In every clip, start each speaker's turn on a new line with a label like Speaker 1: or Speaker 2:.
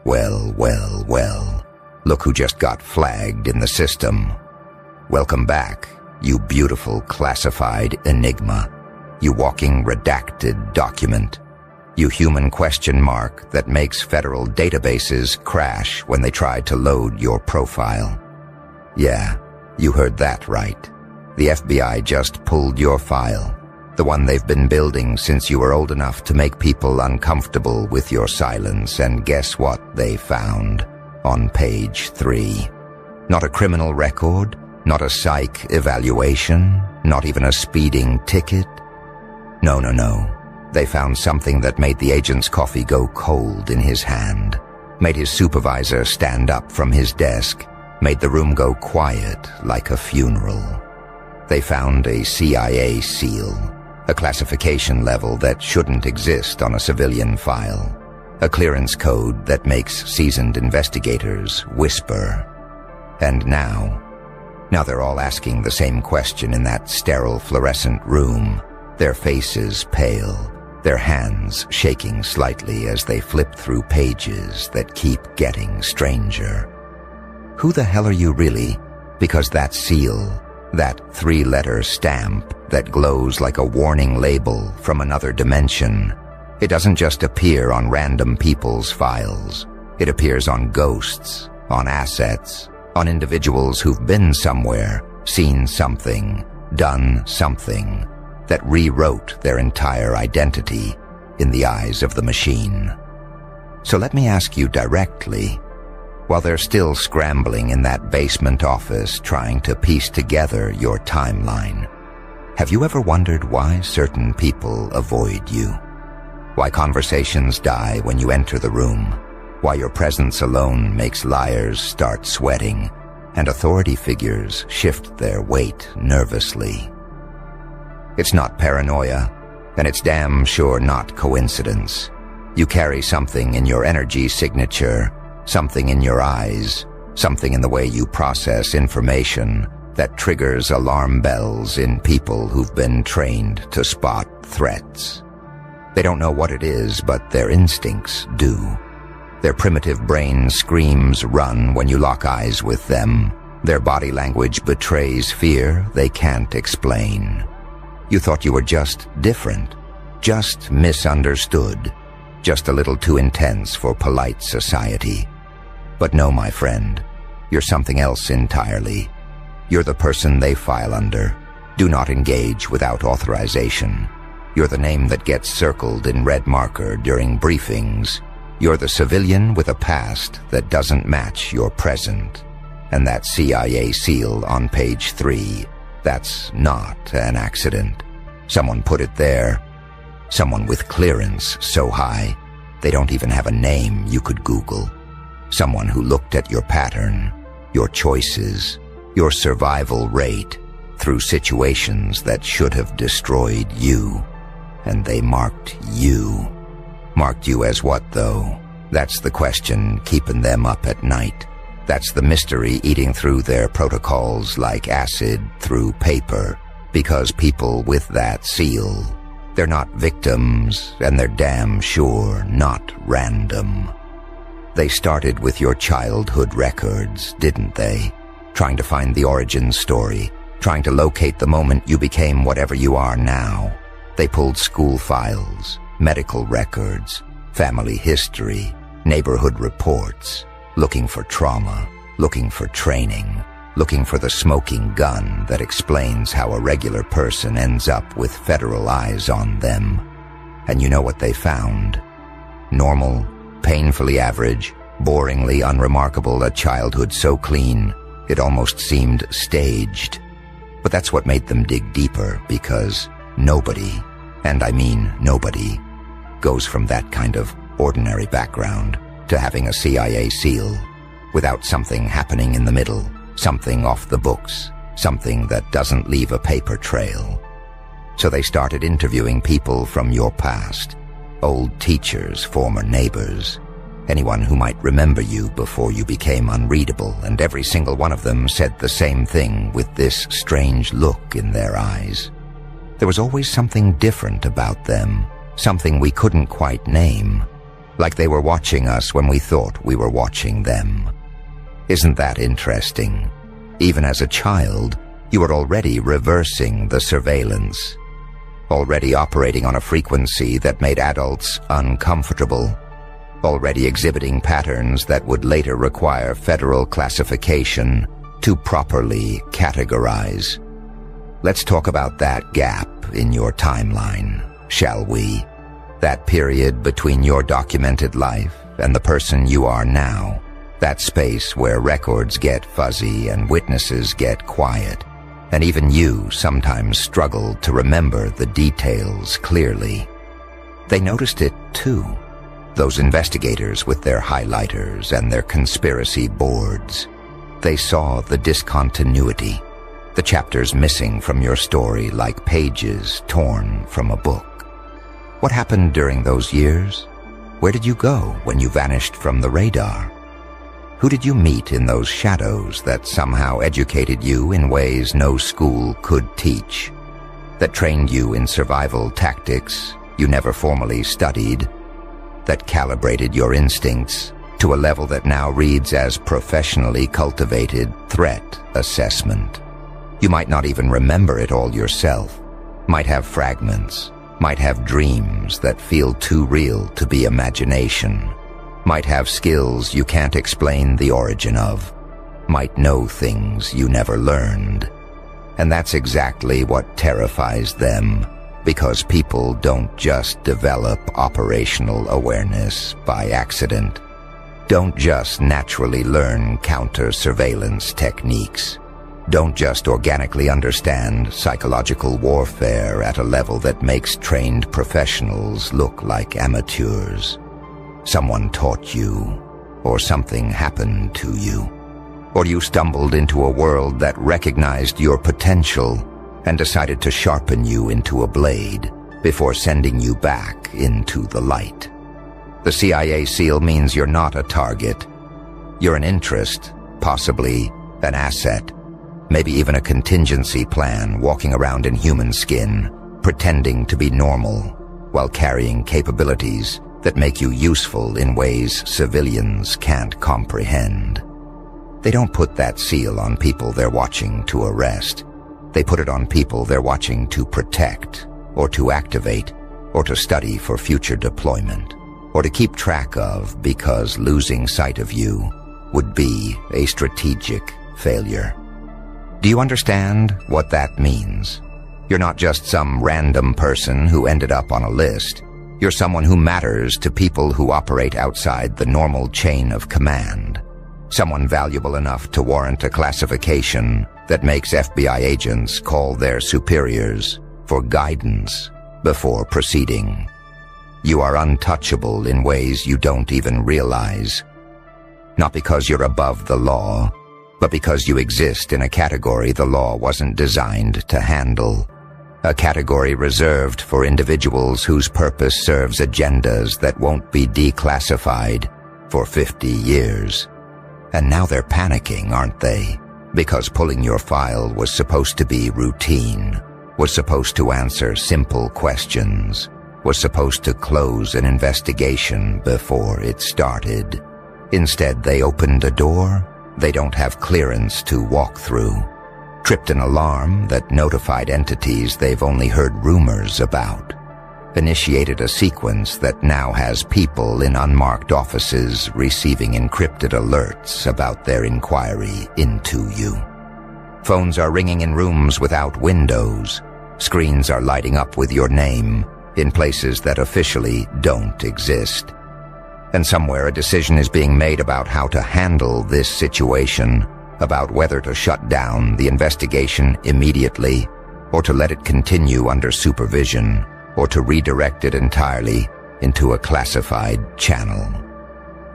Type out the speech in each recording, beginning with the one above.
Speaker 1: Well, well, well. Look who just got flagged in the system. Welcome back, you beautiful classified enigma. You walking redacted document. You human question mark that makes federal databases crash when they try to load your profile. Yeah, you heard that right. The FBI just pulled your file. The one they've been building since you were old enough to make people uncomfortable with your silence, and guess what they found on page 3? Not a criminal record, not a psych evaluation, not even a speeding ticket. No. They found something that made the agent's coffee go cold in his hand, made his supervisor stand up from his desk, made the room go quiet like a funeral. They found a CIA seal, a classification level that shouldn't exist on a civilian file, a clearance code that makes seasoned investigators whisper. And now they're all asking the same question in that sterile fluorescent room, their faces pale, their hands shaking slightly as they flip through pages that keep getting stranger. Who the hell are you really? Because that seal, that 3-letter stamp that glows like a warning label from another dimension, it doesn't just appear on random people's files. It appears on ghosts, on assets, on individuals who've been somewhere, seen something, done something that rewrote their entire identity in the eyes of the machine. So let me ask you directly, while they're still scrambling in that basement office trying to piece together your timeline, have you ever wondered why certain people avoid you? Why conversations die when you enter the room? Why your presence alone makes liars start sweating and authority figures shift their weight nervously? It's not paranoia, and it's damn sure not coincidence. You carry something in your energy signature, something in your eyes, something in the way you process information that triggers alarm bells in people who've been trained to spot threats. They don't know what it is, but their instincts do. Their primitive brain screams run when you lock eyes with them. Their body language betrays fear they can't explain. You thought you were just different, just misunderstood, just a little too intense for polite society. But no, my friend, you're something else entirely. You're the person they file under. Do not engage without authorization. You're the name that gets circled in red marker during briefings. You're the civilian with a past that doesn't match your present. And that CIA seal on page 3, that's not an accident. Someone put it there. Someone with clearance so high, they don't even have a name you could Google. Someone who looked at your pattern, your choices, your survival rate through situations that should have destroyed you. And they marked you. Marked you as what, though? That's the question keeping them up at night. That's the mystery eating through their protocols like acid through paper, because people with that seal, they're not victims, and they're damn sure not random. They started with your childhood records, didn't they? Trying to find the origin story, trying to locate the moment you became whatever you are now. They pulled school files, medical records, family history, neighborhood reports, looking for trauma, looking for training, looking for the smoking gun that explains how a regular person ends up with federal eyes on them. And you know what they found? Normal, painfully average, boringly unremarkable, a childhood so clean it almost seemed staged. But that's what made them dig deeper, because nobody, and I mean nobody, goes from that kind of ordinary background to having a CIA seal without something happening in the middle, something off the books, something that doesn't leave a paper trail. So they started interviewing people from your past, old teachers, former neighbors, anyone who might remember you before you became unreadable, and every single one of them said the same thing with this strange look in their eyes. There was always something different about them, something we couldn't quite name. like they were watching us when we thought we were watching them. Isn't that interesting? Even as a child, you were already reversing the surveillance, already operating on a frequency that made adults uncomfortable, already exhibiting patterns that would later require federal classification to properly categorize. Let's talk about that gap in your timeline, shall we? That period between your documented life and the person you are now. That space where records get fuzzy and witnesses get quiet, and even you sometimes struggle to remember the details clearly. They noticed it too, those investigators with their highlighters and their conspiracy boards. They saw the discontinuity, the chapters missing from your story like pages torn from a book. What happened during those years? Where did you go when you vanished from the radar? Who did you meet in those shadows that somehow educated you in ways no school could teach? That trained you in survival tactics you never formally studied? That calibrated your instincts to a level that now reads as professionally cultivated threat assessment? You might not even remember it all yourself, might have fragments, might have dreams that feel too real to be imagination, might have skills you can't explain the origin of, might know things you never learned. And that's exactly what terrifies them, because people don't just develop operational awareness by accident, don't just naturally learn counter-surveillance techniques, don't just organically understand psychological warfare at a level that makes trained professionals look like amateurs. Someone taught you, or something happened to you, or you stumbled into a world that recognized your potential and decided to sharpen you into a blade before sending you back into the light. The CIA SEAL means you're not a target. You're an interest, possibly an asset, maybe even a contingency plan walking around in human skin, pretending to be normal while carrying capabilities that make you useful in ways civilians can't comprehend. They don't put that seal on people they're watching to arrest. They put it on people they're watching to protect, or to activate, or to study for future deployment, or to keep track of because losing sight of you would be a strategic failure. Do you understand what that means? You're not just some random person who ended up on a list. You're someone who matters to people who operate outside the normal chain of command. Someone valuable enough to warrant a classification that makes FBI agents call their superiors for guidance before proceeding. You are untouchable in ways you don't even realize. Not because you're above the law, but because you exist in a category the law wasn't designed to handle. A category reserved for individuals whose purpose serves agendas that won't be declassified for 50 years. And now they're panicking, aren't they? Because pulling your file was supposed to be routine, was supposed to answer simple questions, was supposed to close an investigation before it started. Instead, they opened a door they don't have clearance to walk through, tripped an alarm that notified entities they've only heard rumors about, initiated a sequence that now has people in unmarked offices receiving encrypted alerts about their inquiry into you. Phones are ringing in rooms without windows. Screens are lighting up with your name in places that officially don't exist. And somewhere a decision is being made about how to handle this situation, about whether to shut down the investigation immediately, or to let it continue under supervision, or to redirect it entirely into a classified channel.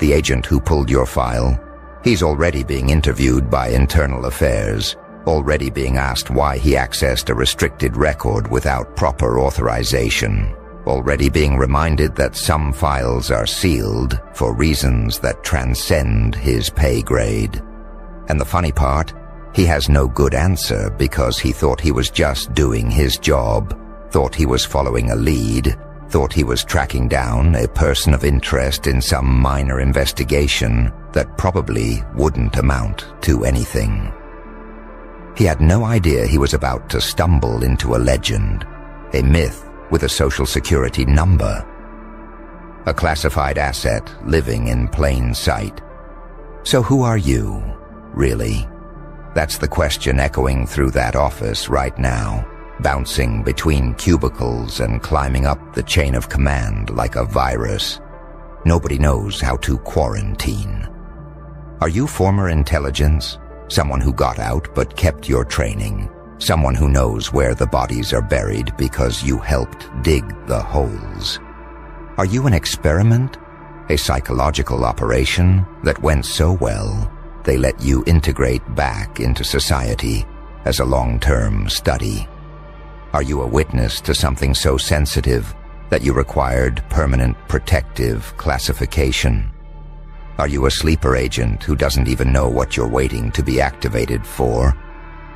Speaker 1: The agent who pulled your file, he's already being interviewed by Internal Affairs, already being asked why he accessed a restricted record without proper authorization, already being reminded that some files are sealed for reasons that transcend his pay grade. And the funny part, he has no good answer because he thought he was just doing his job, thought he was following a lead, thought he was tracking down a person of interest in some minor investigation that probably wouldn't amount to anything. He had no idea he was about to stumble into a legend, a myth with a social security number, a classified asset living in plain sight. So who are you, really? That's the question echoing through that office right now, bouncing between cubicles and climbing up the chain of command like a virus. Nobody knows how to quarantine. Are you former intelligence? Someone who got out but kept your training? Someone who knows where the bodies are buried because you helped dig the holes? Are you an experiment? A psychological operation that went so well, they let you integrate back into society as a long-term study? Are you a witness to something so sensitive that you required permanent protective classification? Are you a sleeper agent who doesn't even know what you're waiting to be activated for?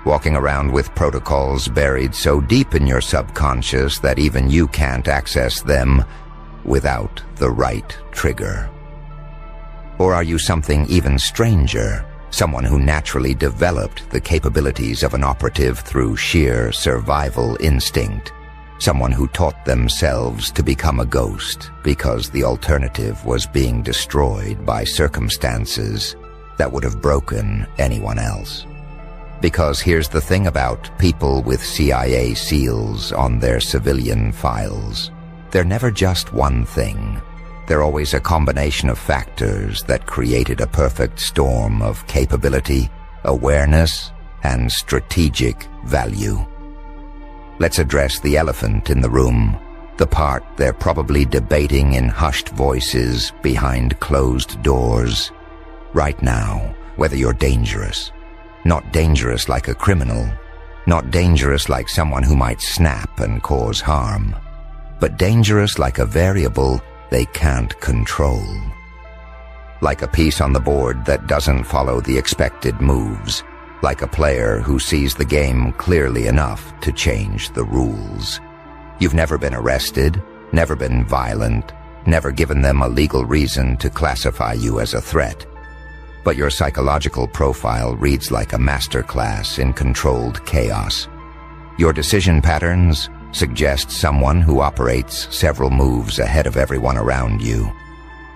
Speaker 1: Walking around with protocols buried so deep in your subconscious that even you can't access them without the right trigger? Or are you something even stranger, someone who naturally developed the capabilities of an operative through sheer survival instinct, someone who taught themselves to become a ghost because the alternative was being destroyed by circumstances that would have broken anyone else? Because here's the thing about people with CIA SEALs on their civilian files. They're never just one thing. They're always a combination of factors that created a perfect storm of capability, awareness, and strategic value. Let's address the elephant in the room, the part they're probably debating in hushed voices behind closed doors. Right now, whether you're dangerous. Not dangerous like a criminal, not dangerous like someone who might snap and cause harm, but dangerous like a variable they can't control. Like a piece on the board that doesn't follow the expected moves, like a player who sees the game clearly enough to change the rules. You've never been arrested, never been violent, never given them a legal reason to classify you as a threat. But your psychological profile reads like a masterclass in controlled chaos. Your decision patterns suggest someone who operates several moves ahead of everyone around you.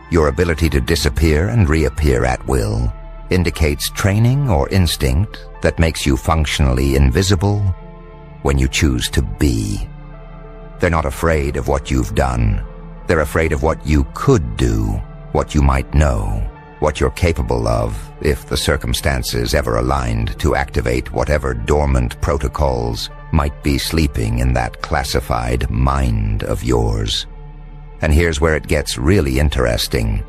Speaker 1: Your ability to disappear and reappear at will indicates training or instinct that makes you functionally invisible when you choose to be. They're not afraid of what you've done. They're afraid of what you could do, what you might know, what you're capable of if the circumstances ever aligned to activate whatever dormant protocols might be sleeping in that classified mind of yours. And here's where it gets really interesting,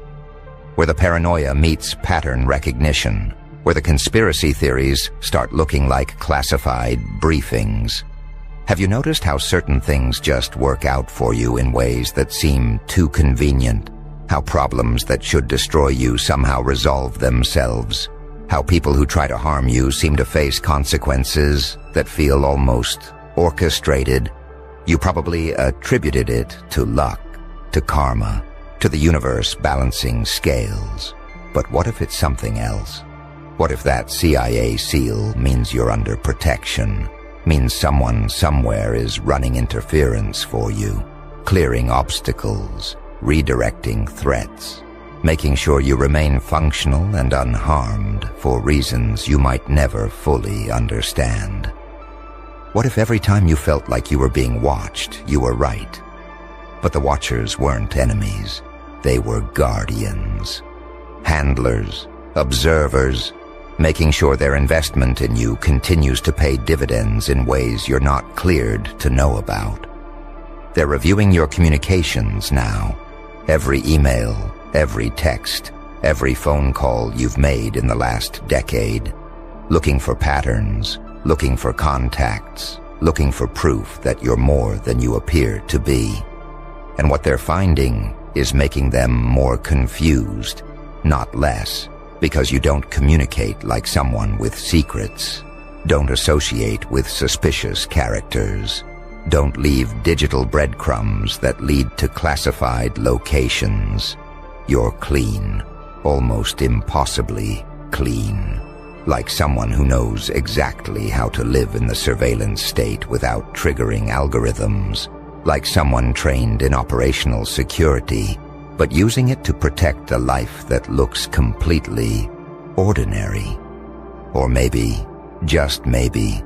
Speaker 1: where the paranoia meets pattern recognition, where the conspiracy theories start looking like classified briefings. Have you noticed how certain things just work out for you in ways that seem too convenient? How problems that should destroy you somehow resolve themselves? How people who try to harm you seem to face consequences that feel almost orchestrated? You probably attributed it to luck, to karma, to the universe balancing scales. But what if it's something else? What if that CIA SEAL means you're under protection, means someone somewhere is running interference for you, clearing obstacles, redirecting threats, making sure you remain functional and unharmed for reasons you might never fully understand? What if every time you felt like you were being watched, you were right? But the watchers weren't enemies. They were guardians, handlers, observers, making sure their investment in you continues to pay dividends in ways you're not cleared to know about. They're reviewing your communications now. Every email, every text, every phone call you've made in the last decade. Looking for patterns, looking for contacts, looking for proof that you're more than you appear to be. And what they're finding is making them more confused, not less, because you don't communicate like someone with secrets, don't associate with suspicious characters, Don't leave digital breadcrumbs that lead to classified locations. You're clean, almost impossibly clean. Like someone who knows exactly how to live in the surveillance state without triggering algorithms. Like someone trained in operational security, but using it to protect a life that looks completely ordinary. Or maybe, just maybe,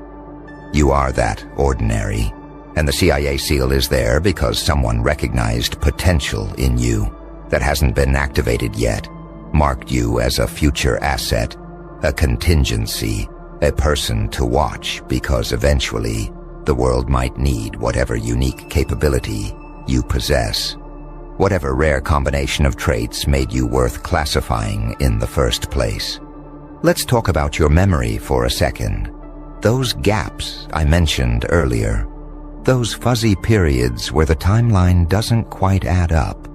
Speaker 1: you are that ordinary, and the CIA seal is there because someone recognized potential in you that hasn't been activated yet, marked you as a future asset, a contingency, a person to watch because eventually the world might need whatever unique capability you possess, whatever rare combination of traits made you worth classifying in the first place. Let's talk about your memory for a second. Those gaps I mentioned earlier, those fuzzy periods where the timeline doesn't quite add up.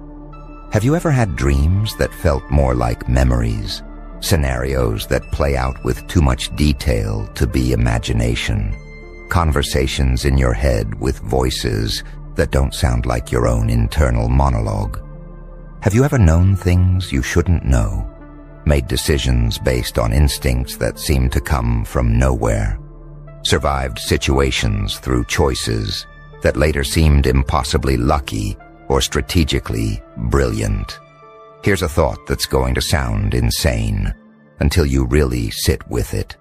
Speaker 1: Have you ever had dreams that felt more like memories? Scenarios that play out with too much detail to be imagination? Conversations in your head with voices that don't sound like your own internal monologue? Have you ever known things you shouldn't know? Made decisions based on instincts that seem to come from nowhere? Survived situations through choices that later seemed impossibly lucky or strategically brilliant? Here's a thought that's going to sound insane until you really sit with it.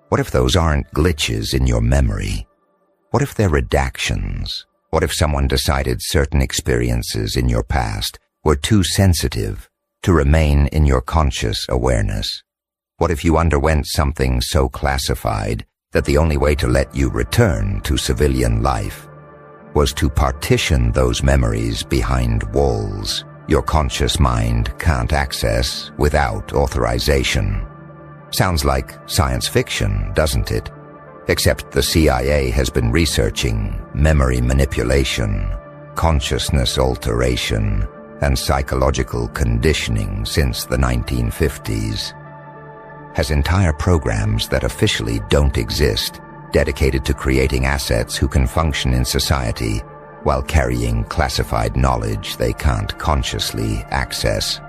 Speaker 1: What if those aren't glitches in your memory? What if they're redactions? What if someone decided certain experiences in your past were too sensitive to remain in your conscious awareness? What if you underwent something so classified that the only way to let you return to civilian life was to partition those memories behind walls your conscious mind can't access without authorization? Sounds like science fiction, doesn't it? Except the CIA has been researching memory manipulation, consciousness alteration, and psychological conditioning since the 1950s. Has entire programs that officially don't exist dedicated to creating assets who can function in society while carrying classified knowledge they can't consciously access.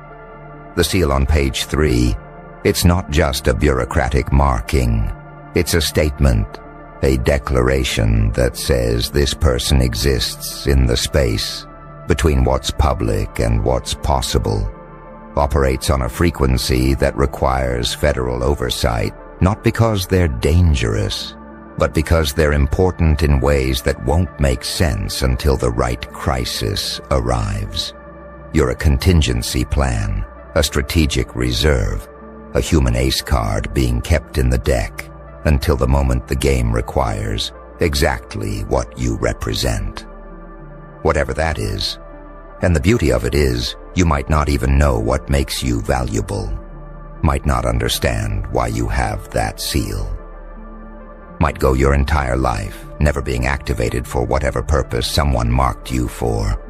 Speaker 1: The seal on page 3, it's not just a bureaucratic marking. It's a statement, a declaration that says this person exists in the space between what's public and what's possible, operates on a frequency that requires federal oversight, not because they're dangerous, but because they're important in ways that won't make sense until the right crisis arrives. You're a contingency plan, a strategic reserve, a human ace card being kept in the deck until the moment the game requires exactly what you represent. Whatever that is. And the beauty of it is, you might not even know what makes you valuable, might not understand why you have that seal. Might go your entire life never being activated for whatever purpose someone marked you for.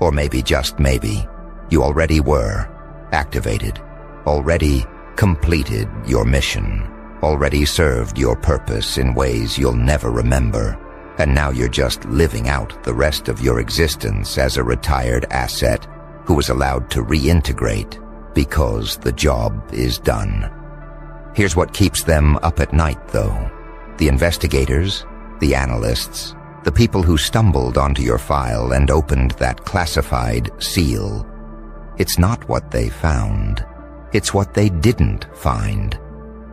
Speaker 1: Or maybe, just maybe, you already were activated, already completed your mission, already served your purpose in ways you'll never remember, and now you're just living out the rest of your existence as a retired asset who was allowed to reintegrate because the job is done. Here's what keeps them up at night, though. The investigators, the analysts, the people who stumbled onto your file and opened that classified seal. It's not what they found. It's what they didn't find.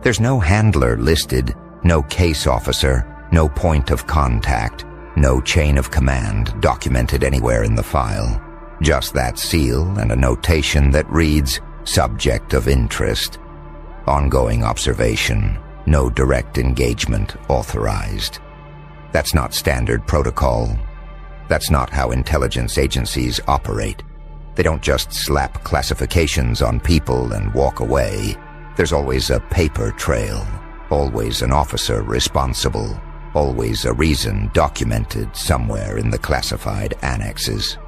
Speaker 1: There's no handler listed, no case officer, no point of contact, no chain of command documented anywhere in the file. Just that seal and a notation that reads, subject of interest, ongoing observation, no direct engagement authorized. That's not standard protocol. That's not how intelligence agencies operate. They don't just slap classifications on people and walk away. There's always a paper trail, always an officer responsible, always a reason documented somewhere in the classified annexes.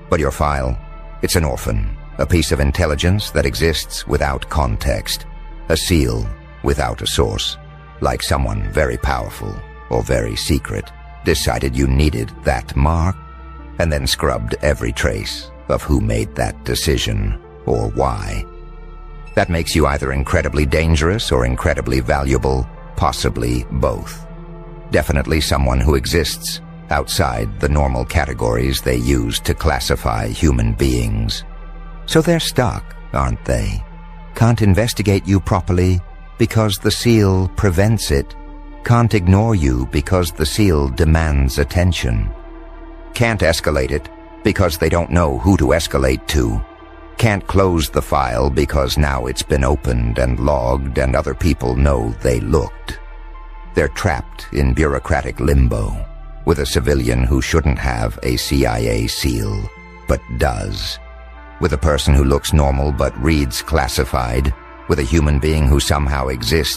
Speaker 1: But your file, it's an orphan, a piece of intelligence that exists without context, a seal without a source, like someone very powerful or very secret decided you needed that mark, and then scrubbed every trace of who made that decision or why. That makes you either incredibly dangerous or incredibly valuable, possibly both. Definitely someone who exists outside the normal categories they use to classify human beings. So they're stuck, aren't they? Can't investigate you properly because the seal prevents it. Can't ignore you because the seal demands attention. Can't escalate it because they don't know who to escalate to. Can't close the file because now it's been opened and logged and other people know they looked. They're trapped in bureaucratic limbo with a civilian who shouldn't have a CIA seal, but does. With a person who looks normal but reads classified, with a human being who somehow exists